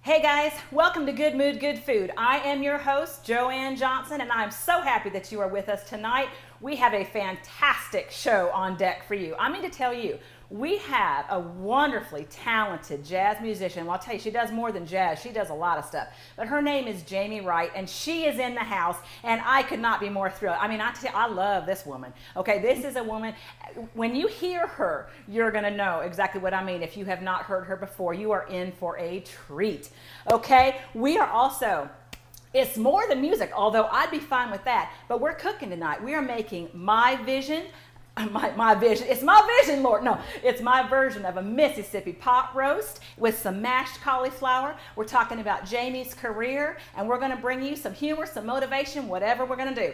Hey guys, welcome to Good Mood, Good Food. I am your host, Joanne Johnson, and I'm so happy that you are with us tonight. We have a fantastic show on deck for you. I mean to tell you, we have a wonderfully talented jazz musician. Well, I'll tell you, she does more than jazz. She does a lot of stuff. But her name is Jamie Wright, and she is in the house, and I could not be more thrilled. I mean, I love this woman. Okay, this is a woman, when you hear her, you're going to know exactly what I mean. If you have not heard her before, you are in for a treat. Okay, we are also... It's more than music, although I'd be fine with that. But we're cooking tonight. We are making my vision, it's my vision, Lord. No, it's my version of a Mississippi pot roast with some mashed cauliflower. We're talking about Jamie's career, and we're going to bring you some humor, some motivation, whatever we're going to do.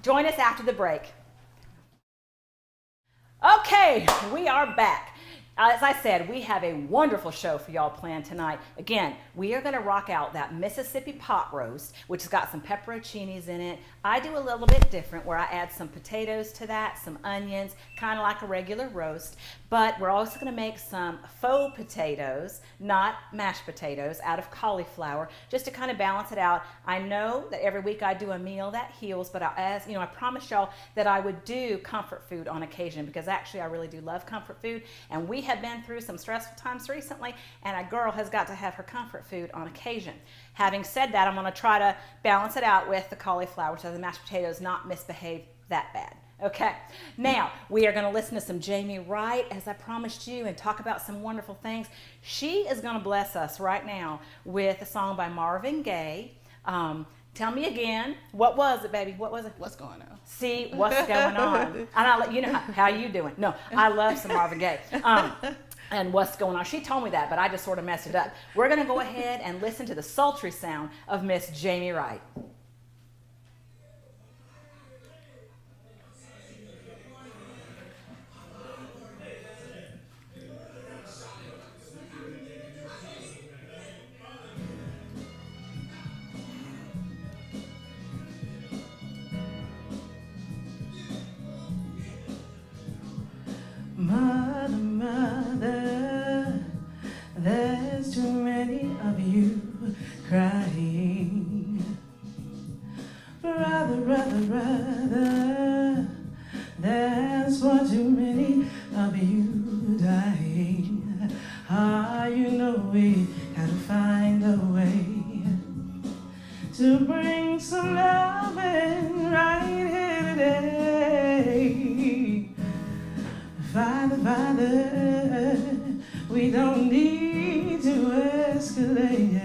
Join us after the break. Okay, we are back. As I said, we have a wonderful show for y'all planned tonight. Again, we are going to rock out that Mississippi pot roast, which has got some pepperoncinis in it. I do a little bit different where I add some potatoes to that, some onions, kind of like a regular roast. But we're also going to make some faux potatoes, not mashed potatoes, out of cauliflower, just to kind of balance it out. I know that every week I do a meal that heals, but as you know, I promised y'all that I would do comfort food on occasion, because actually I really do love comfort food, and we have been through some stressful times recently, and a girl has got to have her comfort food on occasion. Having said that, I'm going to try to balance it out with the cauliflower so the mashed potatoes not misbehave that bad. Okay, now we are going to listen to some Jamie Wright, as I promised you, and talk about some wonderful things. She is going to bless us right now with a song by Marvin Gaye. Tell me again, what was it, baby? What was it? What's going on? See, what's going on? And I'll let you know how you doing. No, I love some Marvin Gaye. And what's going on? She told me that, but I just sort of messed it up. We're going to go ahead and listen to the sultry sound of Miss Jamie Wright. Mother, mother, there's too many of you crying. Brother, brother, brother, there's far too many of you dying. Ah, you know we gotta find a way to bring some loving right here today. Father, Father, we don't need to escalate.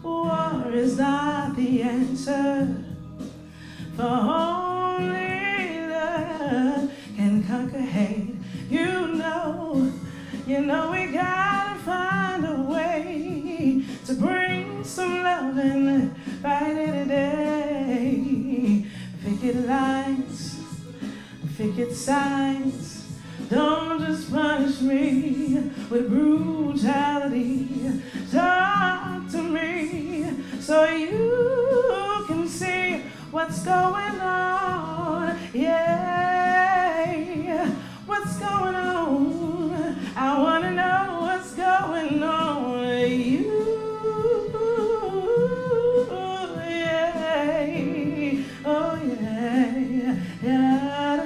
War is not the answer, for only love can conquer hate. You know we gotta find a way to bring some loving right here today. Picket lines, picket signs, don't just punish me with brutality. Talk to me so you can see what's going on. Yeah, what's going on? I wanna know what's going on. Oh yeah, yeah.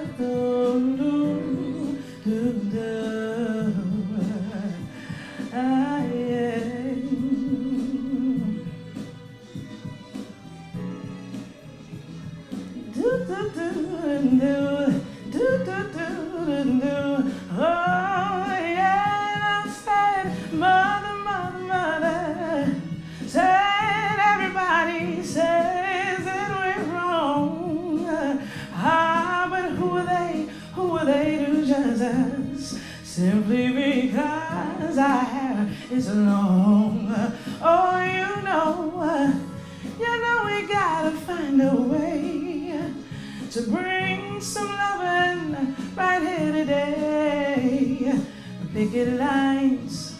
Simply because our hair is long. Oh, you know we gotta find a way to bring some loving right here today. Picket lines,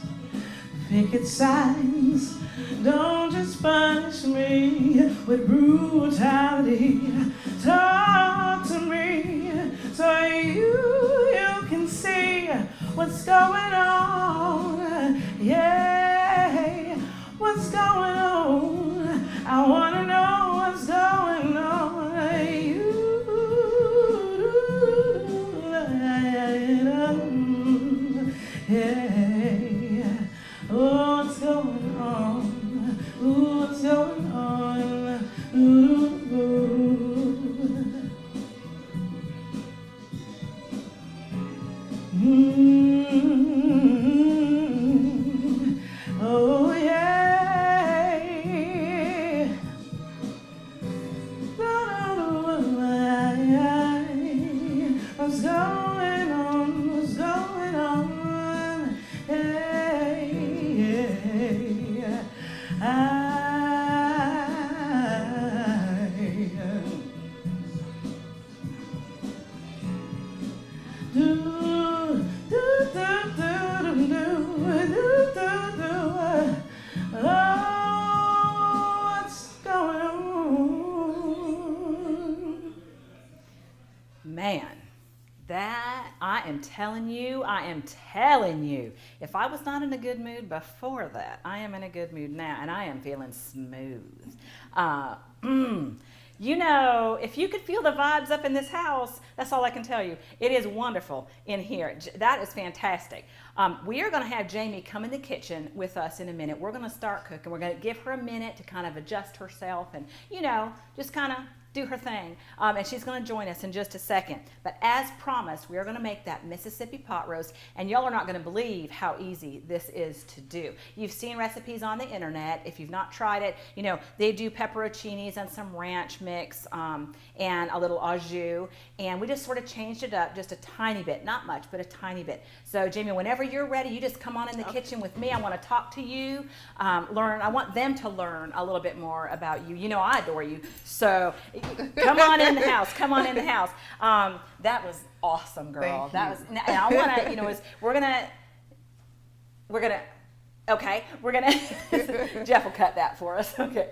picket signs, don't just punish me with brutality. Talk to me so you can see what's going on. Yeah. Oh, what's going on? Ooh, what's going on? Ooh, ooh. Oh, yeah. What's going on? What's going on? Hey, oh, what's going on? Man, that, I am telling you, if I was not in a good mood before that, I am in a good mood now, and I am feeling smooth. You know, if you could feel the vibes up in this house, that's all I can tell you. It is wonderful in here. That is fantastic. We are going to have Jamie come in the kitchen with us in a minute. We're going to start cooking. We're going to give her a minute to kind of adjust herself and, you know, just kind of do her thing. And she's going to join us in just a second. But as promised, we are going to make that Mississippi pot roast, and y'all are not going to believe how easy this is to do. You've seen recipes on the internet. If you've not tried it, you know, they do pepperoncinis and some ranch mix and a little au jus, and we just sort of changed it up just a tiny bit, not much, but a tiny bit. So Jamie, whenever you're ready, you just come on in the kitchen with me. I want to talk to you, I want them to learn a little bit more about you. You know, I adore you. So come on in the house. Come on in the house. That was awesome, girl. Thank And I want to, you know, we're gonna. Okay, we're gonna. Jeff will cut that for us. Okay,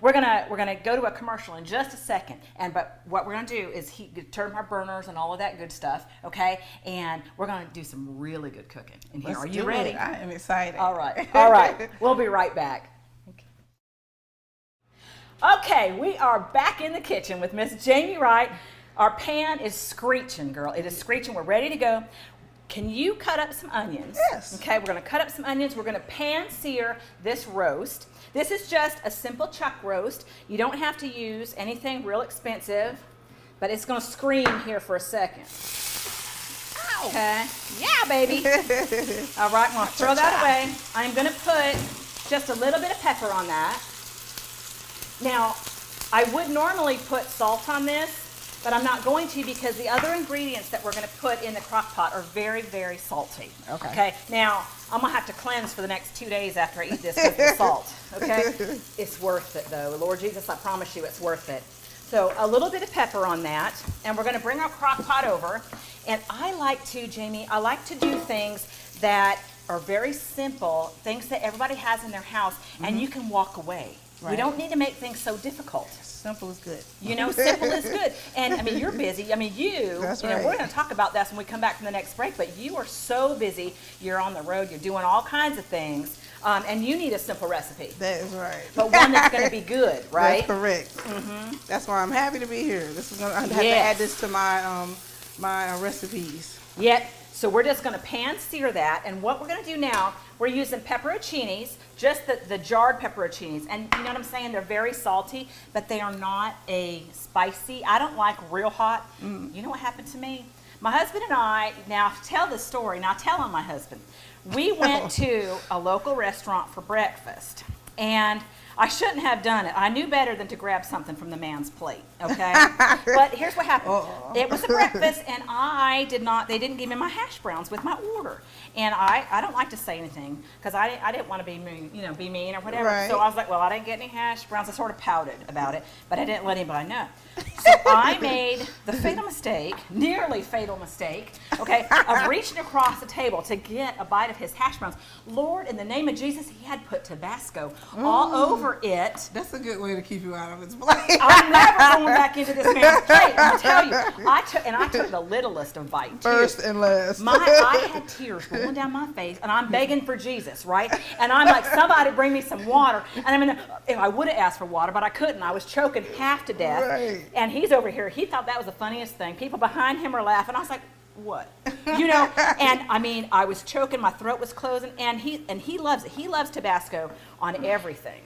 we're gonna go to a commercial in just a second. But what we're gonna do is turn our burners and all of that good stuff. Okay, and we're gonna do some really good cooking in here. Are you ready? I am excited. All right. All right. We'll be right back. Okay, we are back in the kitchen with Miss Jamie Wright. Our pan is screeching, girl. It is screeching. We're ready to go. Can you cut up some onions? Yes. Okay, we're going to cut up some onions. We're going to pan sear this roast. This is just a simple chuck roast. You don't have to use anything real expensive, but it's going to scream here for a second. Ow. Okay. Yeah, baby. All right, I'm going to throw that away. I'm going to put just a little bit of pepper on that. Now, I would normally put salt on this, but I'm not going to because the other ingredients that we're going to put in the crock pot are very, very salty. Okay. Now, I'm going to have to cleanse for the next 2 days after I eat this with the salt. Okay? It's worth it, though. Lord Jesus, I promise you it's worth it. So a little bit of pepper on that, and we're going to bring our crock pot over. And I like to, Jamie, I like to do things that are very simple, things that everybody has in their house, and you can walk away. Right. We don't need to make things so difficult. Simple is good. You know, simple is good. And I mean, you're busy. I mean, That's you know, right. we're going to talk about that when we come back from the next break, but you are so busy. You're on the road. You're doing all kinds of things. And you need a simple recipe. That is right. But one that's going to be good, right? That's correct. That's why I'm happy to be here. This is going to have to add this to my my recipes. Yep. So we're just going to pan sear that, and what we're going to do now, we're using pepperoncinis, just the jarred pepperoncinis, and you know what I'm saying? They're very salty, but they are not a spicy. I don't like real hot. You know what happened to me? My husband and I, now tell this story, now tell on my husband. We went to a local restaurant for breakfast, and I shouldn't have done it. I knew better than to grab something from the man's plate, okay? But here's what happened. It was a breakfast, and they didn't give me my hash browns with my order. And I don't like to say anything, because I didn't want to be mean, be mean or whatever. Right. So I was like, well, I didn't get any hash browns. I sort of pouted about it, but I didn't let anybody know. So I made the fatal mistake, nearly fatal mistake, okay, of reaching across the table to get a bite of his hash browns. Lord, in the name of Jesus, he had put Tabasco all over it. That's a good way to keep you out of his plate. I'm never going back into this man's plate. I'll tell you. I took the littlest of bites. First and last. I had tears rolling down my face, and I'm begging for Jesus, right? And I'm like, somebody bring me some water. And I would have asked for water, but I couldn't. I was choking half to death. Right. And he's over here. He thought that was the funniest thing. People behind him are laughing. I was like, what? You know, and I mean, I was choking, my throat was closing, and he loves it. He loves Tabasco on everything.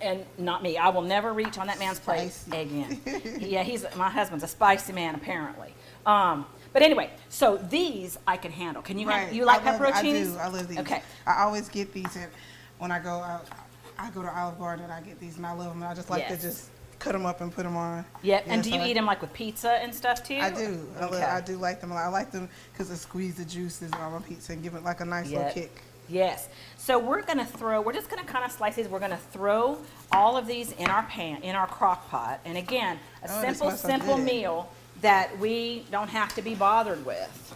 And not me. I will never reach on that man's plate again. Yeah, my husband's a spicy man, apparently. But anyway, so these I can handle. Can you handle? You like pepperoncinis? I love these. Okay. I always get these when I go out. I go to Olive Garden and I get these and I love them. And I just like to just cut them up and put them on. Yep. And do you eat them like with pizza and stuff too? I do. Okay. I do like them a lot. I like them because they squeeze the juices on my pizza and give it like a nice little kick. Yes. So we're just going to kind of slice these. We're going to throw all of these in our pan, in our crock pot. And again, a simple meal that we don't have to be bothered with.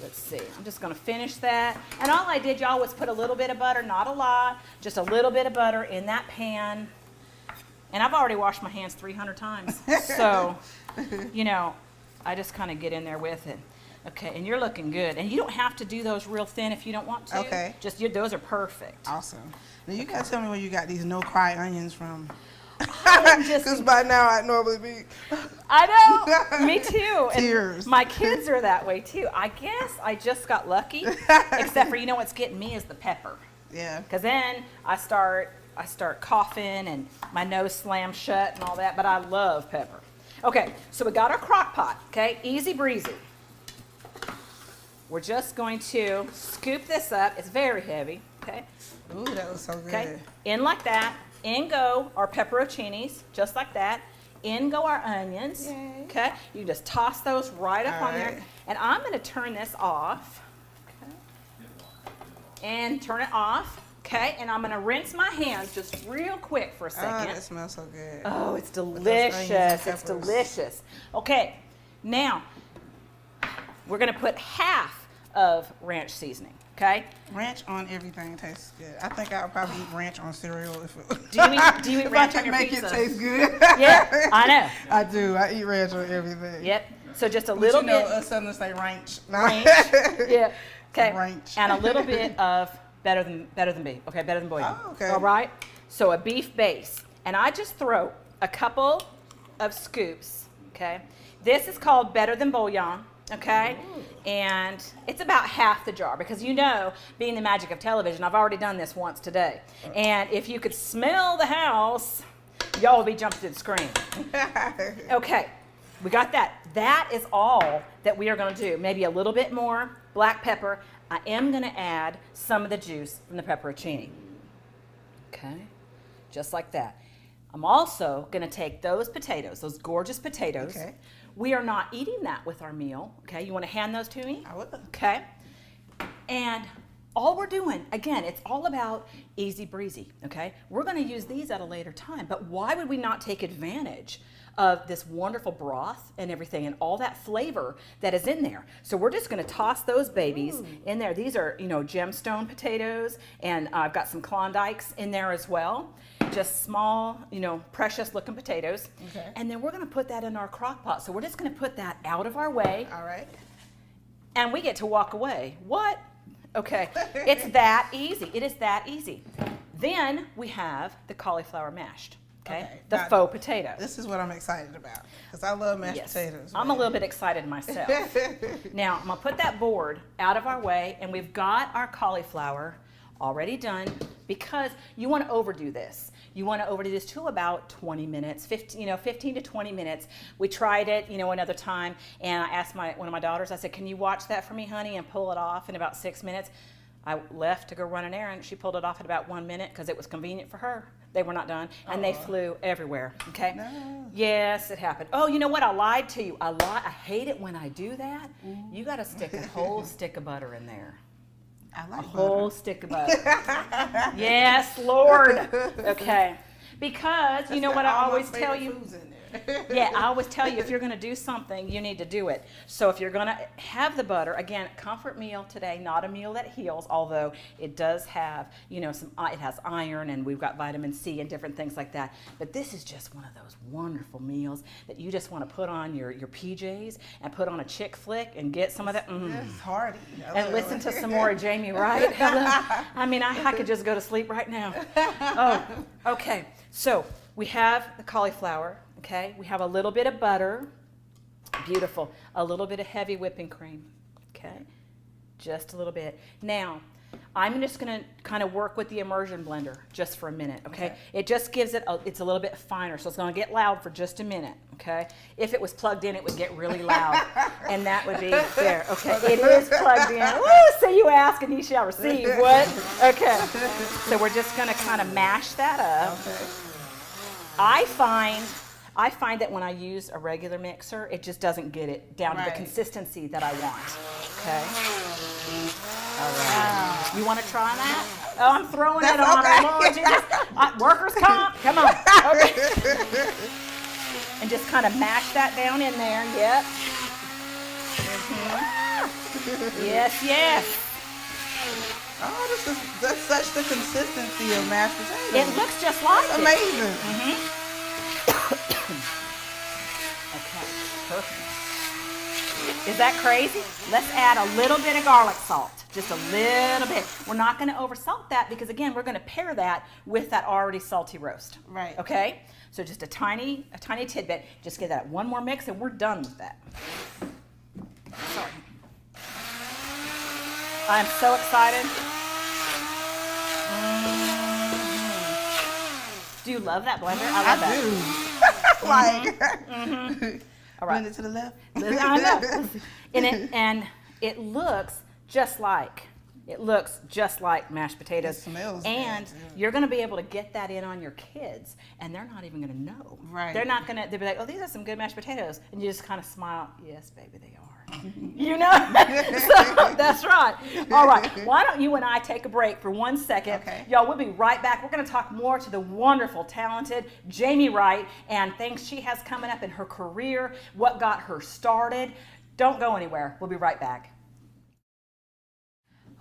Let's see. I'm just going to finish that. And all I did, y'all, was put a little bit of butter, not a lot, just a little bit of butter in that pan. And I've already washed my hands 300 times. So, you know, I just kind of get in there with it. Okay, and you're looking good. And you don't have to do those real thin if you don't want to. Okay. Those are perfect. Awesome. Now you gotta tell me where you got these no-cry onions from. Because by now I'd normally be. I know. Me too. Tears. And my kids are that way too. I guess I just got lucky. Except for, you know what's getting me is the pepper. Yeah. Because then I start coughing and my nose slams shut and all that. But I love pepper. Okay, so we got our crock pot. Okay, easy breezy. We're just going to scoop this up. It's very heavy, okay? Ooh, that was so good. Okay, in like that. In go our pepperoncinis, just like that. In go our onions, okay? You just toss those right up on there. And I'm gonna turn this off, okay? And turn it off, okay? And I'm gonna rinse my hands just real quick for a second. Oh, that smells so good. Oh, it's delicious, it's delicious. Okay, now, we're gonna put half of ranch seasoning, okay? Ranch on everything tastes good. I think I would probably eat ranch on cereal if it do you eat ranch on your make pizza? It taste good. Yeah, I know. I do. I eat ranch on everything. Yep. So just a little bit. Us Southerners say ranch. Ranch. Yeah. Okay. Ranch. And a little bit of better than beef. Okay, better than bouillon. Oh, okay. All right. So a beef base, and I just throw a couple of scoops. Okay. This is called better than bouillon. Okay, and it's about half the jar because, you know, being the magic of television, I've already done this once today. And if you could smell the house, y'all will be jumping to the screen. Okay, we got that. That is all that we are going to do. Maybe a little bit more black pepper. I am going to add some of the juice from the pepperoncini. Okay, just like that. I'm also going to take those potatoes, those gorgeous potatoes. Okay. We are not eating that with our meal, okay? You want to hand those to me? I would. Okay. And all we're doing, again, it's all about easy breezy, okay? We're going to use these at a later time, but why would we not take advantage of this wonderful broth and everything and all that flavor that is in there? So we're just going to toss those babies in there. These are, you know, gemstone potatoes, and I've got some Klondikes in there as well. Just small, you know, precious looking potatoes. Okay. And then we're going to put that in our crock pot. So we're just going to put that out of our way. All right. And we get to walk away. What? Okay. It's that easy. It is that easy. Then we have the cauliflower mashed. Okay. The faux potato. This is what I'm excited about because I love mashed potatoes. I'm a little bit excited myself. Now, I'm going to put that board out of our way, and we've got our cauliflower already done because you want to overdo this. You want to overdo this to about 20 minutes, 15 to 20 minutes. We tried it, another time, and I asked one of my daughters, I said, can you watch that for me, honey, and pull it off in about 6 minutes? I left to go run an errand. She pulled it off in about 1 minute because it was convenient for her. They were not done, and they flew everywhere, okay? No. Yes, it happened. Oh, you know what? I lied to you. I hate it when I do that. You got to stick a whole stick of butter in there. I like a whole stick of butter. Yes, Lord. Okay. Because you know what I always tell you? Yeah, I always tell you, if you're going to do something, you need to do it. So if you're going to have the butter, again, comfort meal today, not a meal that heals, although it does have, it has iron, and we've got vitamin C and different things like that. But this is just one of those wonderful meals that you just want to put on your PJs and put on a chick flick and get some of that. It's hearty. And listen to some more of Jamie Wright. I mean, I could just go to sleep right now. Oh, okay. So we have the cauliflower. Okay, we have a little bit of butter. Beautiful. A little bit of heavy whipping cream. Okay. Just a little bit. Now, I'm just going to kind of work with the immersion blender just for a minute, okay? It just gives it, it's a little bit finer, so it's going to get loud for just a minute, okay? If it was plugged in, it would get really loud, and that would be there, okay? It is plugged in. Woo, so you ask and you shall receive, what? Okay, so we're just going to kind of mash that up. Okay. I find that when I use a regular mixer, it just doesn't get it down to the consistency that I want, okay? All right. You want to try that? Oh, I'm throwing it on her. Lord Jesus. Workers' comp. Come on. Okay. And just kind of mash that down in there. Yep. Yes, yes. Oh, that's such the consistency of mashed potatoes. It looks just like it. Amazing. Okay, perfect. Is that crazy? Let's add a little bit of garlic salt. Just a little bit. We're not going to oversalt that because, again, we're going to pair that with that already salty roast. Right. Okay? So just a tiny tidbit. Just give that one more mix and we're done with that. Sorry. I'm so excited. Do you love that blender? I love that. I do. All right. Blend it to the left. I know. And it looks just like mashed potatoes. It smells and good, you're going to be able to get that in on your kids, and they're not even going to know. Right. They'll be like, oh, these are some good mashed potatoes, and you just kind of smile. Yes, baby, they are. You know. So that's right. All right. Why don't you and I take a break for 1 second? Okay. Y'all, we'll be right back. We're going to talk more to the wonderful, talented Jamie Wright and things she has coming up in her career, what got her started. Don't go anywhere. We'll be right back.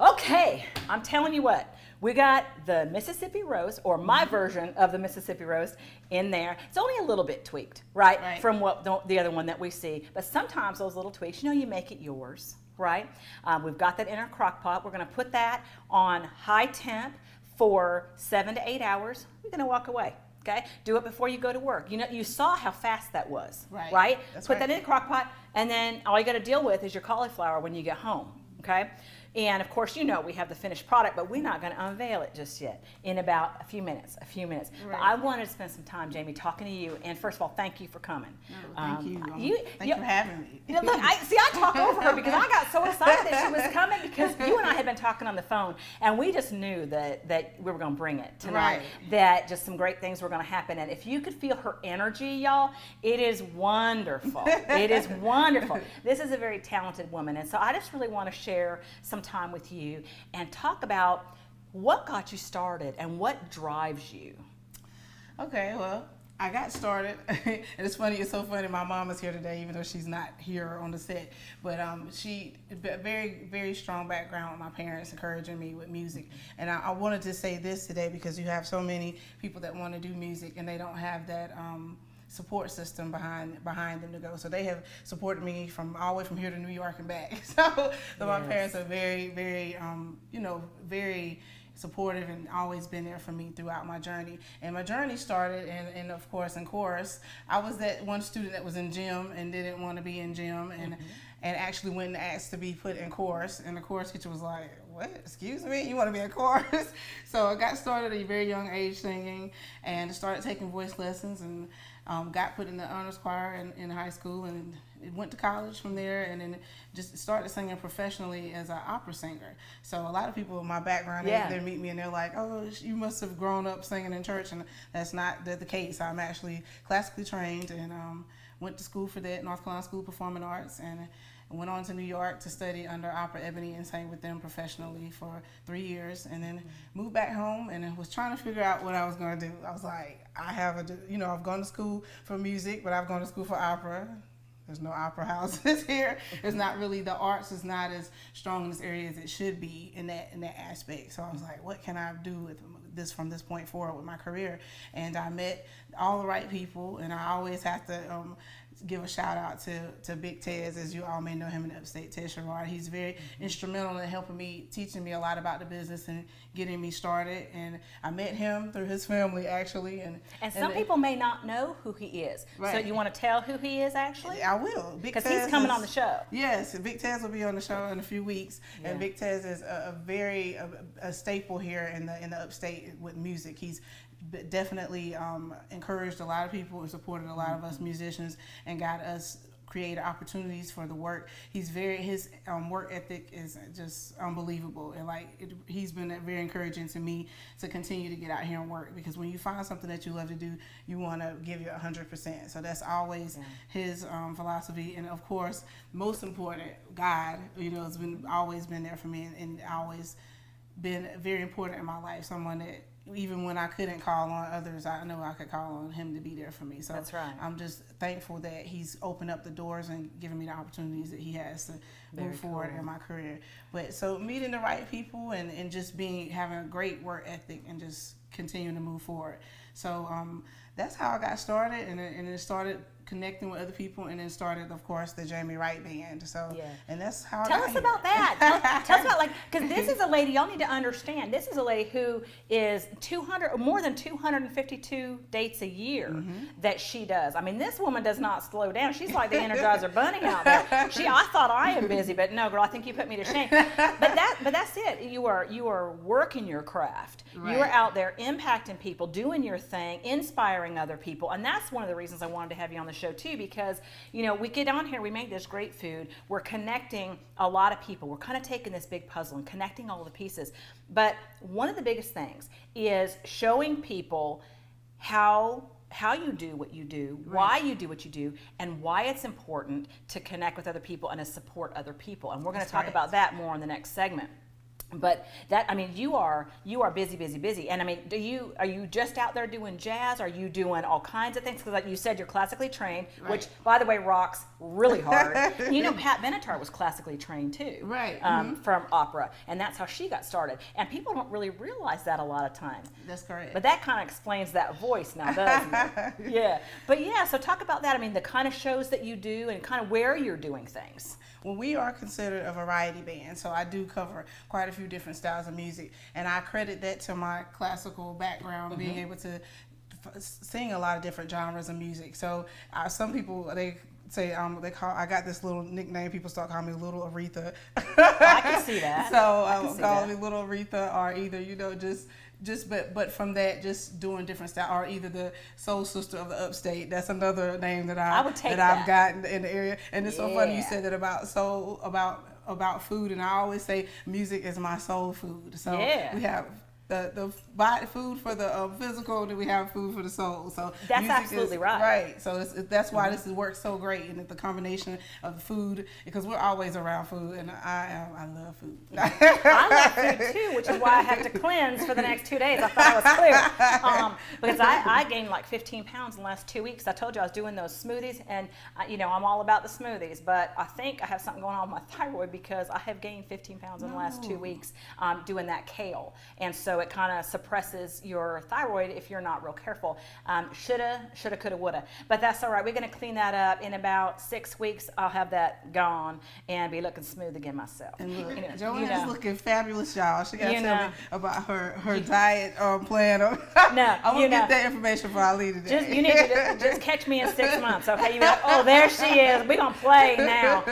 Okay, I'm telling you what, we got the Mississippi roast, or my version of the Mississippi roast, in there. It's only a little bit tweaked, right? From what the other one that we see. But sometimes those little tweaks, you make it yours, right? We've got that in our crock pot. We're going to put that on high temp for 7 to 8 hours. We're going to walk away. Okay, do it before you go to work. You saw how fast that was, right? Put that in the crock pot, and then all you got to deal with is your cauliflower when you get home. Okay. And of course, we have the finished product, but we're not going to unveil it just yet. In about a few minutes. Right. But I wanted to spend some time, Jamie, talking to you. And first of all, thank you for coming. Thank you. Thank you for having me. Look, I talk over her because I got so excited that she was coming, because you and I had been talking on the phone, and we just knew that we were going to bring it tonight. That just some great things were going to happen. And if you could feel her energy, y'all, it is wonderful. It is wonderful. This is a very talented woman. And so I just really want to share some time with you and talk about what got you started and what drives you. Okay, well, I got started, and it's so funny, my mom is here today, even though she's not here on the set, but she, very, very strong background with my parents encouraging me with music, and I wanted to say this today because you have so many people that want to do music and they don't have that support system behind them to go. So they have supported me from all the way from here to New York and back. So my parents are very, very, very supportive and always been there for me throughout my journey. And my journey started, and of course, in chorus. I was that one student that was in gym and didn't want to be in gym, and actually went and asked to be put in chorus. And the chorus teacher was like, what? Excuse me? You want to be in chorus? So I got started at a very young age singing and started taking voice lessons, and got put in the honors choir in high school, and went to college from there, and then just started singing professionally as an opera singer. So a lot of people in my background, they meet me and they're like, oh, you must have grown up singing in church, and that's not the case. I'm actually classically trained, and went to school for that, North Carolina School of Performing Arts, and went on to New York to study under Opera Ebony and sang with them professionally for 3 years, and then moved back home and was trying to figure out what I was going to do. I was like, I've gone to school for music, but I've gone to school for opera. There's no opera houses here. There's not really, the arts is not as strong in this area as it should be in that aspect. So I was like, what can I do with this from this point forward with my career? And I met all the right people, and I always have to give a shout out to Big Tez, as you all may know him in upstate, Ted Sherrard. He's very instrumental in helping me, teaching me a lot about the business and getting me started. And I met him through his family, actually. And some people may not know who he is. Right. So you want to tell who he is, actually? I will. Because he's coming on the show. Yes, Big Tez will be on the show in a few weeks. Yeah. And Big Tez is a staple here in the upstate with music. He's definitely encouraged a lot of people and supported a lot of us musicians and got us created opportunities for the work. His work ethic is just unbelievable, and he's been very encouraging to me to continue to get out here and work, because when you find something that you love to do, you want to give it 100%. So that's always his philosophy. And of course, most important, God, has always been there for me, and always been very important in my life. Someone that even when I couldn't call on others, I know I could call on him to be there for me. So that's right. I'm just thankful that he's opened up the doors and given me the opportunities that he has to move forward in my career. But so meeting the right people and just having a great work ethic and just continuing to move forward. So that's how I got started, and it started connecting with other people, and then started, of course, the Jamie Wright Band. So, and that's how I got here. Tell us about that. Tell us about, because this is a lady, y'all need to understand, this is a lady who is more than 252 dates a year that she does. I mean, this woman does not slow down. She's like the Energizer Bunny out there. I thought I am busy, but no, girl, I think you put me to shame. But that's it. You are working your craft. Right. You are out there impacting people, doing your thing, inspiring other people, and that's one of the reasons I wanted to have you on the show too, because we get on here, we make this great food, we're connecting a lot of people, we're kind of taking this big puzzle and connecting all the pieces. But one of the biggest things is showing people how you do what you do, why you do what you do, and why it's important to connect with other people and to support other people. And we're going to talk about that more in the next segment. But you are busy. And I mean, are you just out there doing jazz? Are you doing all kinds of things? Because like you said, you're classically trained, which by the way rocks really hard. Pat Benatar was classically trained too, from opera, and that's how she got started. And people don't really realize that a lot of times. That's correct. But that kind of explains that voice now, doesn't it? Yeah. But so talk about that. I mean, the kind of shows that you do and kind of where you're doing things. Well, we are considered a variety band, so I do cover quite a few different styles of music, and I credit that to my classical background, being able to sing a lot of different genres of music. So some people, they say I got this little nickname. People start calling me Little Aretha. I can see that. So call me Little Aretha, or either but from that, just doing different style, or either the Soul Sister of the Upstate. That's another name that I've gotten in the area. And it's so funny you said that about soul, about food, and I always say music is my soul food. So we have the body food for the physical, then we have food for the soul. So that's absolutely right. Right. So that's why this works so great, and the combination of the food, because we're always around food, and I love food. I love food too, which is why I have to cleanse for the next 2 days. I thought I was clear because I gained like 15 pounds in the last 2 weeks. I told you I was doing those smoothies, and I'm all about the smoothies, but I think I have something going on with my thyroid because I have gained 15 pounds in the last 2 weeks doing that kale, and so it kind of suppresses your thyroid if you're not real careful. Shoulda, coulda, woulda. But that's all right. We're going to clean that up. In about 6 weeks, I'll have that gone and be looking smooth again myself. And look, Joanne's looking fabulous, y'all. She got to tell me about her diet plan. I'm going to get that information before I leave today. You need to just catch me in 6 months, okay? You like, oh, there she is. We're going to play now.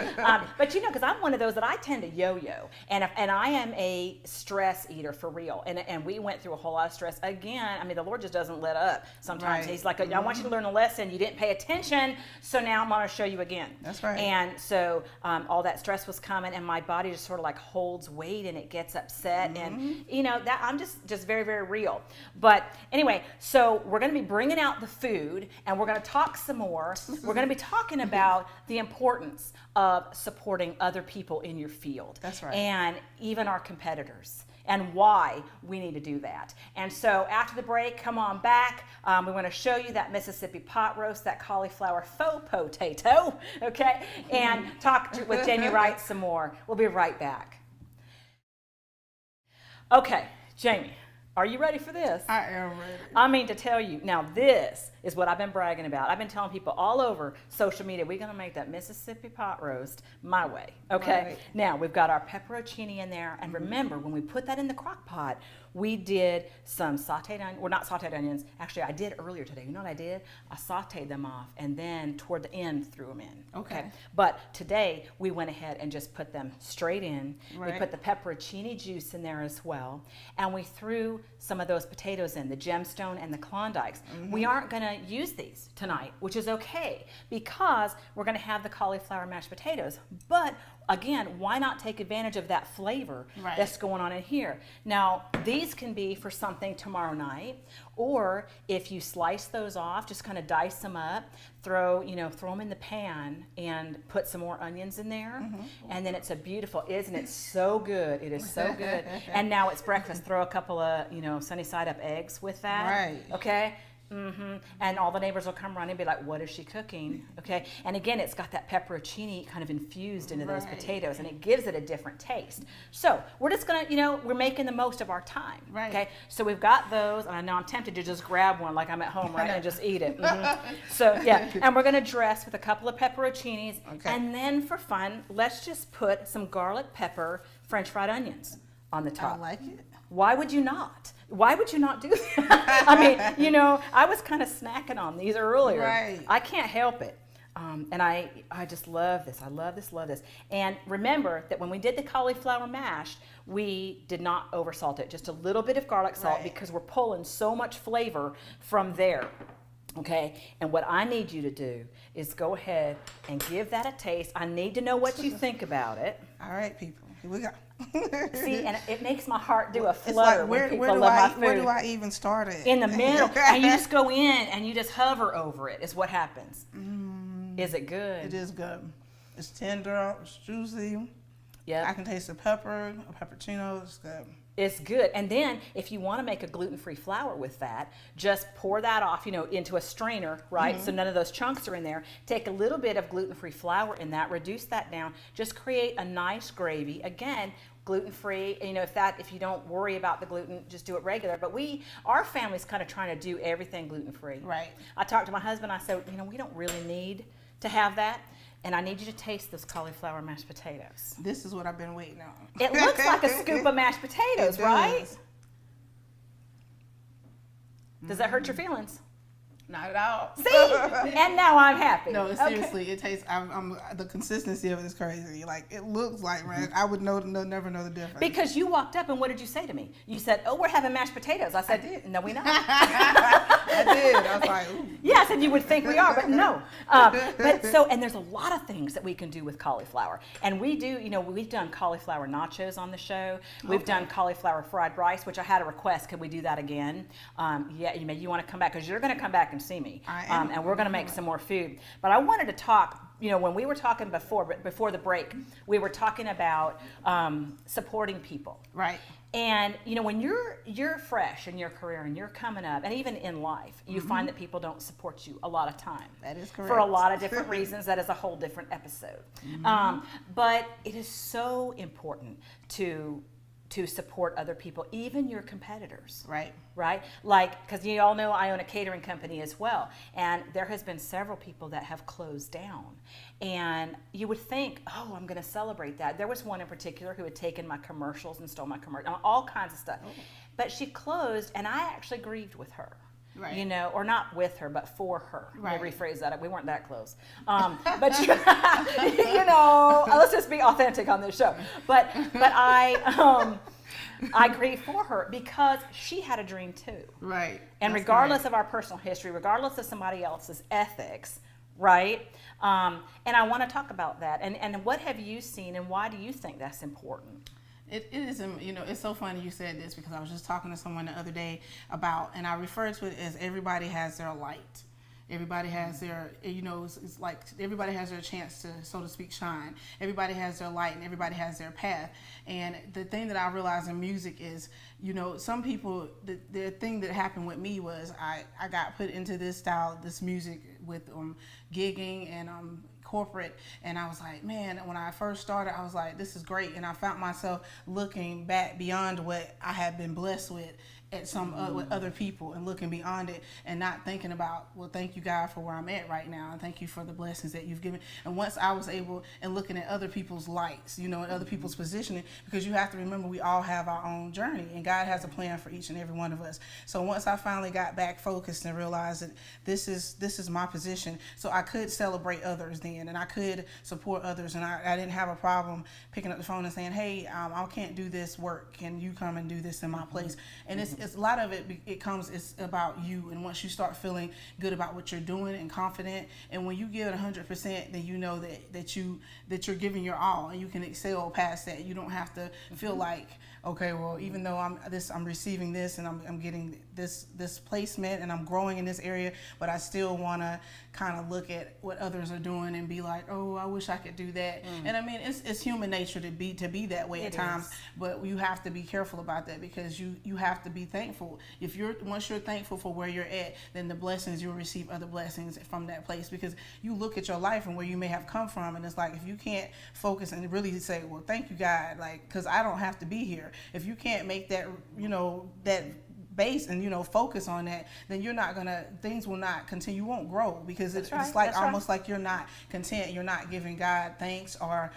But because I'm one of those that I tend to yo-yo. And I am a stress eater for real. And we went through a whole lot of stress. Again, I mean, the Lord just doesn't let up. Sometimes He's like, I want you to learn a lesson. You didn't pay attention, so now I'm going to show you again. That's right. And so all that stress was coming, and my body just sort of like holds weight, and it gets upset. And, that I'm just very, very real. But anyway, so we're going to be bringing out the food, and we're going to talk some more. We're going to be talking about the importance of supporting other people in your field. That's right. And even our competitors, and why we need to do that. And so after the break, come on back. We want to show you that Mississippi pot roast, that cauliflower faux potato, okay? And talk with Jamie Wright some more. We'll be right back. Okay, Jamie, Are you ready for this? I am ready. I mean, to tell you, now this is what I've been bragging about. I've been telling people all over social media, we're going to make that Mississippi pot roast my way, okay? Right. Now, we've got our pepperoncini in there, and remember, when we put that in the crock pot, we did some sauteed onions, well, not sauteed onions. Actually, I did earlier today. You know what I did? I sauteed them off, and then toward the end, threw them in. Okay. But today, we went ahead and just put them straight in. Right. We put the pepperoncini juice in there as well, and we threw some of those potatoes in, the gemstone and the Klondikes. We aren't going to use these tonight, which is okay, because we're going to have the cauliflower mashed potatoes. But again, why not take advantage of that flavor Right. that's going on in here? Now, these can be for something tomorrow night, or if you slice those off, just kind of dice them up, throw them in the pan and put some more onions in there, and then it's a beautiful, isn't it so good? It is so good. And now it's breakfast. Throw a couple of, sunny side up eggs with that. Right. Okay? And all the neighbors will come running and be like, what is she cooking? Okay. And again, it's got that pepperoncini kind of infused into those Right. potatoes, and it gives it a different taste. So we're just going to, we're making the most of our time. Right. Okay. So we've got those, and I know I'm tempted to just grab one like I'm at home, right, and just eat it. So yeah, and we're going to dress with a couple of pepperoncinis. Okay. And then for fun, let's just put some garlic pepper, French fried onions on the top. I like it. Why would you not? Why would you not do that? I mean, I was kind of snacking on these earlier. Right. I can't help it. And I just love this. I love this. And remember that when we did the cauliflower mash, we did not oversalt it. Just a little bit of garlic salt, Right. because we're pulling so much flavor from there. Okay, and what I need you to do is go ahead and give that a taste. I need to know what you think about it. All right, people. Here we go. See, and it makes my heart do a It's flutter like, when people love my food. where do I even start it? In the middle, and you just go in and you just hover over it, is what happens. Is it good? It is good. It's tender, it's juicy. I Yeah, can taste the pepper, a pepperoncino. It's good. it's good. And then if you want to make a gluten-free flour with that, just pour that off, into a strainer, right? So none of those chunks are in there. Take a little bit of gluten-free flour in that, reduce that down, just create a nice gravy. Again, gluten-free. If you don't worry about the gluten, just do it regular. But our family's kind of trying to do everything gluten-free. Right. I talked to my husband. I said, we don't really need to have that. And I need you to taste those cauliflower mashed potatoes. This is what I've been waiting on. It looks like a scoop of mashed potatoes, It right? does. Does that hurt your feelings? Not at all. See? And now I'm happy. No, Okay. seriously, it tastes. The consistency of it is crazy. Like, it looks like ranch. I would never know the difference. Because you walked up and what did you say to me? You said, "Oh, we're having mashed potatoes." I said, did. "No, we're not." I did. I was like, ooh. Yeah, I said you would think we are, but no. And there's a lot of things that we can do with cauliflower. And we do, we've done cauliflower nachos on the show. We've done cauliflower fried rice, which I had a request. Could we do that again? You want to come back, because you're going to come back and see me. I am. And we're going to make some more food. But I wanted to talk, when we were talking before the break, we were talking about supporting people. Right. And when you're fresh in your career and you're coming up, and even in life, you find that people don't support you a lot of time. That is correct. For a lot of different reasons. That is a whole different episode. But it is so important to support other people, even your competitors. Right. Right? Like, because you all know I own a catering company as well. And there has been several people that have closed down. And you would think, oh, I'm going to celebrate that. There was one in particular who had taken my commercials and stole my commercials, all kinds of stuff. But she closed, and I actually grieved with her. Right. Or not with her, but for her. Right. Let me rephrase that. We weren't that close. But let's just be authentic on this show. But I grieve for her because she had a dream too. Right. And That's regardless right. of our personal history, regardless of somebody else's ethics, right? And I want to talk about that. And what have you seen, and why do you think that's important? It is, it's so funny you said this, because I was just talking to someone the other day about, and I refer to it as everybody has their light. Everybody has their, it's like everybody has their chance to, so to speak, shine. Everybody has their light and everybody has their path. And the thing that I realize in music is, some people, the thing that happened with me was I got put into this style, this music with gigging and corporate, and I was like, man, when I first started, I was like, this is great, and I found myself looking back beyond what I had been blessed with, at some with other people and looking beyond it and not thinking about, well, thank you, God, for where I'm at right now, and thank you for the blessings that you've given. And once I was able, and looking at other people's lights, you know, and other people's positioning, because you have to remember we all have our own journey, and God has a plan for each and every one of us. So once I finally got back focused and realized that this is my position, so I could celebrate others then, and I could support others, and I didn't have a problem picking up the phone and saying, hey, I can't do this work, can you come and do this in my place? And it's a lot of it's about you. And once you start feeling good about what you're doing and confident, and when you give it 100%, then you know that you're giving your all, and you can excel past that. You don't have to feel like, okay, well, even though I'm receiving this, and I'm getting this placement, and I'm growing in this area, but I still want to kind of look at what others are doing and be like, oh, I wish I could do that. And I mean, it's human nature to be that way at times, but you have to be careful about that, because you have to be thankful. Once you're thankful for where you're at, then the blessings, you'll receive other blessings from that place, because you look at your life and where you may have come from, and it's like, if you can't focus and really say, well, thank you, God, like, because I don't have to be here. If you can't make that, you know, that base and, you know, focus on that, then things will not continue. You won't grow, because it's like almost like you're not content. You're not giving God thanks, or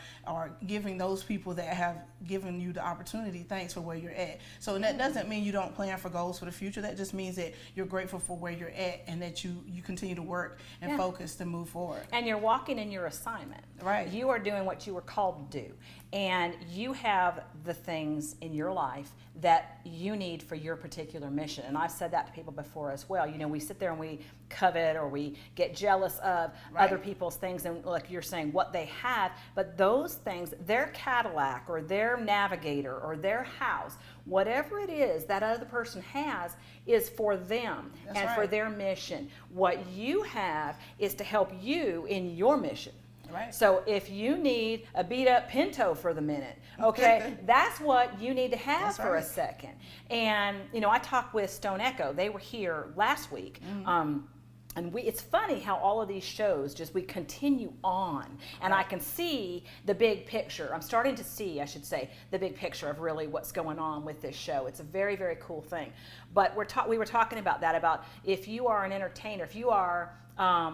giving those people that have given you the opportunity thanks for where you're at. So that doesn't mean you don't plan for goals for the future. That just means that you're grateful for where you're at, and that you continue to work and focus to move forward. And you're walking in your assignment. Right. You are doing what you were called to do. And you have the things in your life that you need for your particular mission. And I've said that to people before as well. You know, we sit there and we covet, or we get jealous of other people's things, and like you're saying, what they have. But those things, their Cadillac or their Navigator or their house, whatever it is that other person has, is for them for their mission. What you have is to help you in your mission. Right. So if you need a beat up Pinto for the minute, okay, that's what you need to have for a second. And, you know, I talked with Stone Echo. They were here last week. And it's funny how all of these shows we continue on, and I can see the big picture. I'm starting to see, I should say, the big picture of really what's going on with this show. It's a very, very cool thing. But we were talking about that, about if you are an entertainer, if you are a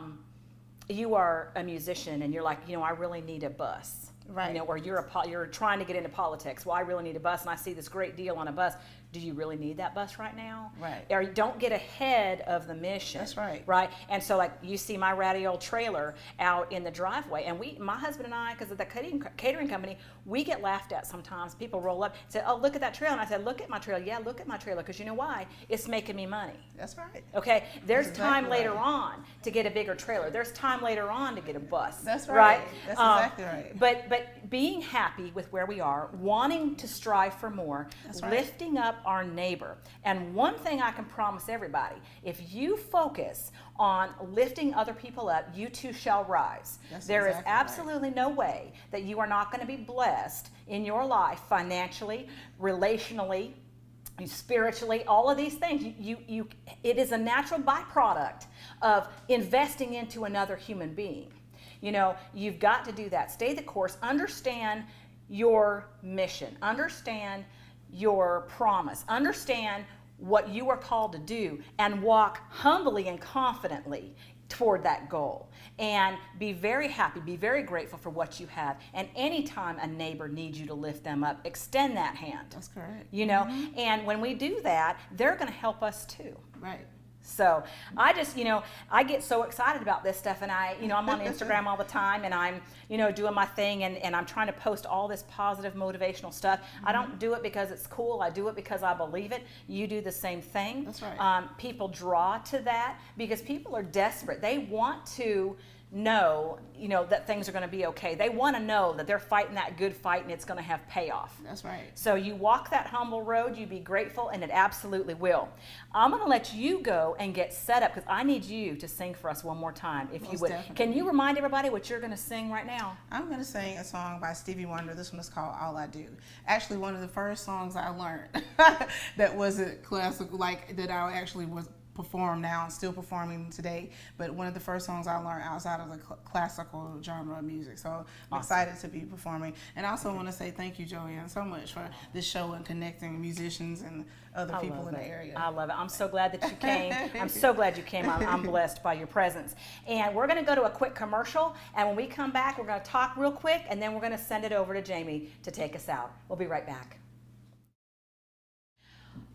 musician, and you're like, you know, I really need a bus. Right. You know, or you're trying to get into politics. Well, I really need a bus, and I see this great deal on a bus. Do you really need that bus right now? Right. Or don't get ahead of the mission. That's right. Right. And so, like, you see my ratty old trailer out in the driveway, and my husband and I, because of the catering company, we get laughed at sometimes. People roll up and say, oh, look at that trailer. And I said, look at my trailer. Yeah, look at my trailer, because you know why? It's making me money. That's right. Okay. There's time later on to get a bigger trailer. There's time later on to get a bus. That's right. That's exactly right. But being happy with where we are, wanting to strive for more, lifting up our neighbor. And one thing I can promise everybody, if you focus on lifting other people up, you too shall rise. There is absolutely no way that you are not going to be blessed in your life, financially, relationally, spiritually, all of these things. It is a natural byproduct of investing into another human being. You know, you've got to do that. Stay the course. Understand your mission. Understand your promise. Understand what you are called to do, and walk humbly and confidently toward that goal. And be very happy, be very grateful for what you have. And anytime a neighbor needs you to lift them up, extend that hand. That's correct. You know, and when we do that, they're going to help us too. Right. So I just, I get so excited about this stuff, and I'm on Instagram all the time, and I'm, doing my thing, and I'm trying to post all this positive motivational stuff. I don't do it because it's cool. I do it because I believe it. You do the same thing. That's right. People draw to that because people are desperate. They want to know, that things are going to be okay. They want to know that they're fighting that good fight and it's going to have payoff. That's right. So you walk that humble road, you be grateful, and it absolutely will. I'm going to let you go and get set up because I need you to sing for us one more time, if you would. Definitely. Can you remind everybody what you're going to sing right now? I'm going to sing a song by Stevie Wonder. This one is called All I Do. Actually, one of the first songs I learned that wasn't classical, like that I actually was perform now, still performing today, but one of the first songs I learned outside of the classical genre of music. So I'm excited to be performing. And I also want to say thank you, Joanne, so much for this show and connecting musicians and other people in the area. I love it. I'm so glad that you came. I'm so glad you came. I'm blessed by your presence. And we're going to go to a quick commercial, and when we come back, we're going to talk real quick, and then we're going to send it over to Jamie to take us out. We'll be right back.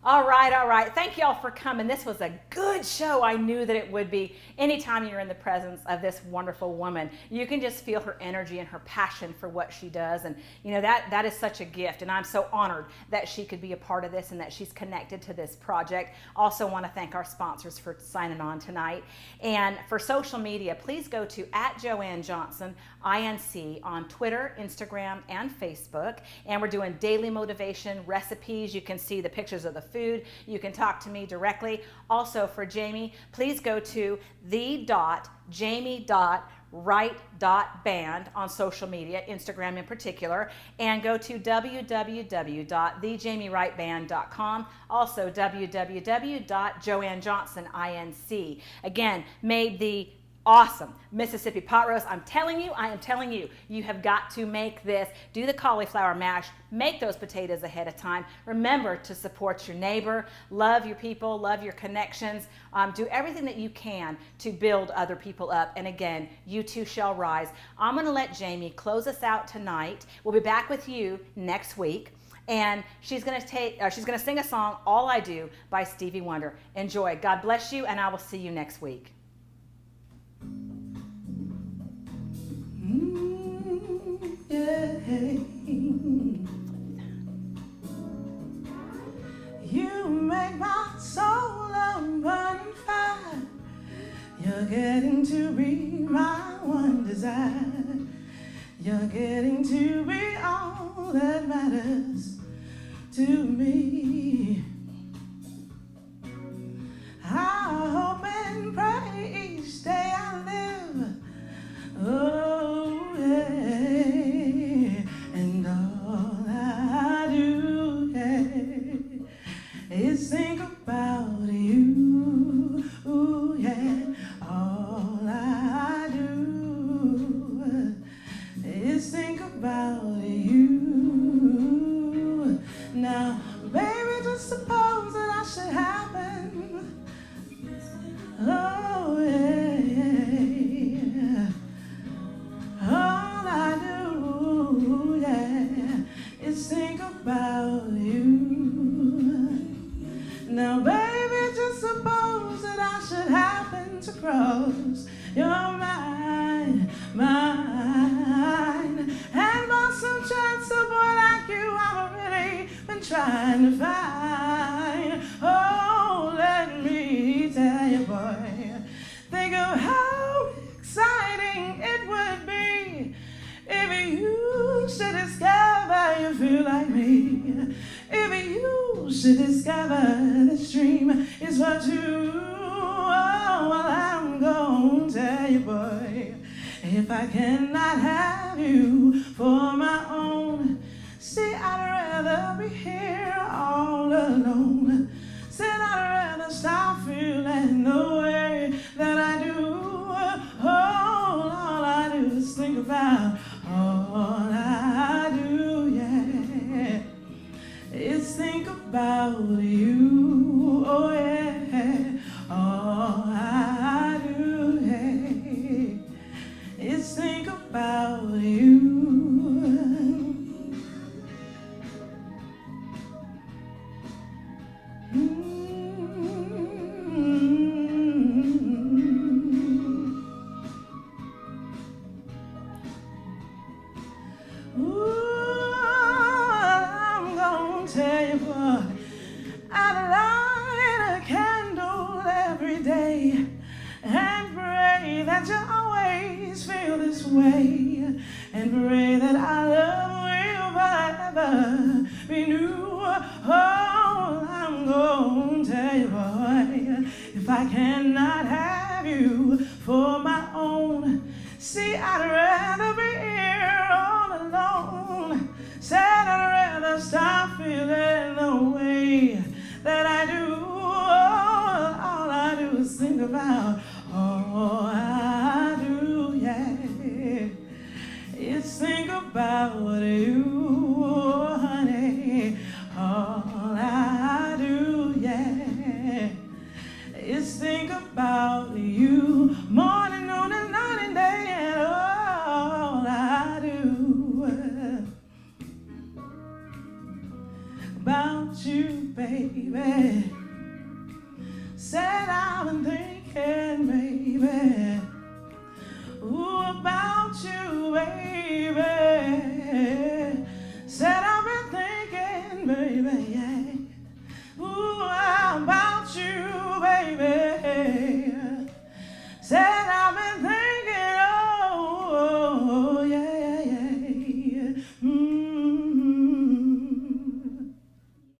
All right. Thank you all for coming. This was a good show. I knew that it would be. Anytime you're in the presence of this wonderful woman, you can just feel her energy and her passion for what she does. And you know, that is such a gift. And I'm so honored that she could be a part of this and that she's connected to this project. Also want to thank our sponsors for signing on tonight. And for social media, please go to @JoanneJohnson INC on Twitter, Instagram, and Facebook. And we're doing daily motivation recipes. You can see the pictures of the food. You can talk to me directly. Also for Jamie, please go to the.jamie.wright.band on social media, Instagram in particular, and go to www.thejamiewrightband.com, also www.JoanneJohnsonINC. Again, made the awesome Mississippi pot roast. I am telling you, you have got to make this. Do the cauliflower mash. Make those potatoes ahead of time. Remember to support your neighbor. Love your people. Love your connections. Do everything that you can to build other people up. And again, you too shall rise. I'm going to let Jamie close us out tonight. We'll be back with you next week. And she's going to sing a song, All I Do, by Stevie Wonder. Enjoy. God bless you, and I will see you next week. You make my soul a burning fire. You're getting to be my one desire. You're getting to be all that matters to me. I hope and pray each day I live. Oh, yeah. And all I do, yeah, is think about you. Ooh, yeah. All I do is think about you. Now, baby, just suppose that I should happen. Oh, yeah. All I do, yeah, is think about you. Now, baby, just suppose that I should happen to cross your mind. And by some chance, a boy like you, I've already been trying to find. Oh, let me tell you, boy, think of how exciting it would be if you should discover you feel like me. If you should discover this dream is what you. Oh, well, I'm gonna tell you, boy, if I cannot have you for my own, see, I'd rather be here all alone. Said I'd rather stop feeling the way that I do. All I do is think about. All I do, yeah, is think about you. Oh, yeah. All I do, yeah, is think about you. Way, and pray that our love will forever be new. Oh, I'm going to tell you, boy, if I cannot have you for my own, see, I'd rather be here all alone. Said I'd rather stop feeling the way that I do. All I about, all I do, yeah, is think about you, honey. All I do, yeah, is think about you, morning, noon, and night and day, and all I do about you, baby. Said I've been thinking, baby, ooh, about you, baby.